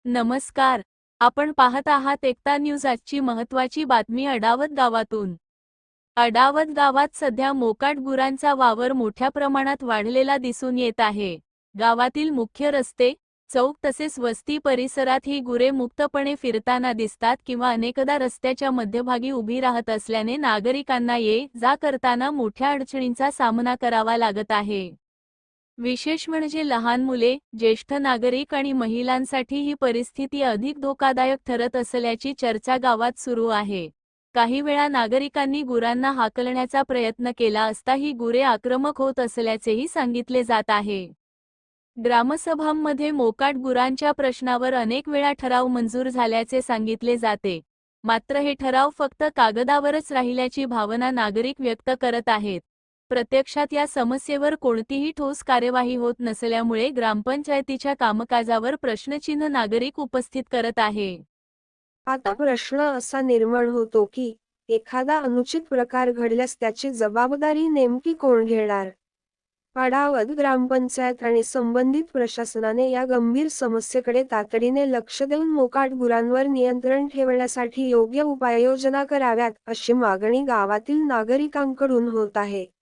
नमस्कार. आपण पाहत आहात एकता न्यूज. आजची महत्त्वाची बातमी अडावत गावातून. अडावत गावात सध्या मोकाट गुरांचा वावर मोठ्या प्रमाणात वाढलेला दिसून येत आहे. गावातील मुख्य रस्ते, चौक तसेच वस्ती परिसरात ही गुरे मुक्तपणे फिरताना दिसतात किंवा अनेकदा रस्त्याच्या मध्यभागी उभी राहत असल्याने नागरिकांना ये-जा करताना मोठ्या अडचणींचा सामना करावा लागत आहे. विशेष म्हणजे लहान मुले, ज्येष्ठ नागरिक आणि महिलांसाठी ही परिस्थिती अधिक धोकादायक ठरत असल्याची चर्चा गावात सुरू आहे. काही वेळा नागरिकांनी गुरांना हाकलण्याचा प्रयत्न केला असता ही गुरे आक्रमक होत असल्याचेही सांगितले जात आहे. ग्रामसभांमध्ये मोकाट गुरांच्या प्रश्नावर अनेक वेळा ठराव मंजूर झाल्याचे सांगितले जाते. मात्र हे ठराव फक्त कागदावरच राहिल्याची भावना नागरिक व्यक्त करत आहेत. प्रत्यक्षात या समस्येवर कोणतीही ठोस कार्यवाही होत नसल्यामुळे ग्रामपंचायतीच्या कामकाजावर प्रश्नचिन्ह नागरिक उपस्थित करत आहे. आता प्रश्न असा निर्माण होतो की एखादा अनुचित प्रकार घडल्यास त्याची जबाबदारी नेमकी कोण घेणार? अडावत ग्रामपंचायत आणि संबंधित प्रशासनाने या गंभीर समस्येकडे तातडीने लक्ष देऊन मोकाट गुरांवर नियंत्रण ठेवण्यासाठी योग्य उपाययोजना कराव्यात, अशी मागणी गावातील नागरिकांकडून होत आहे.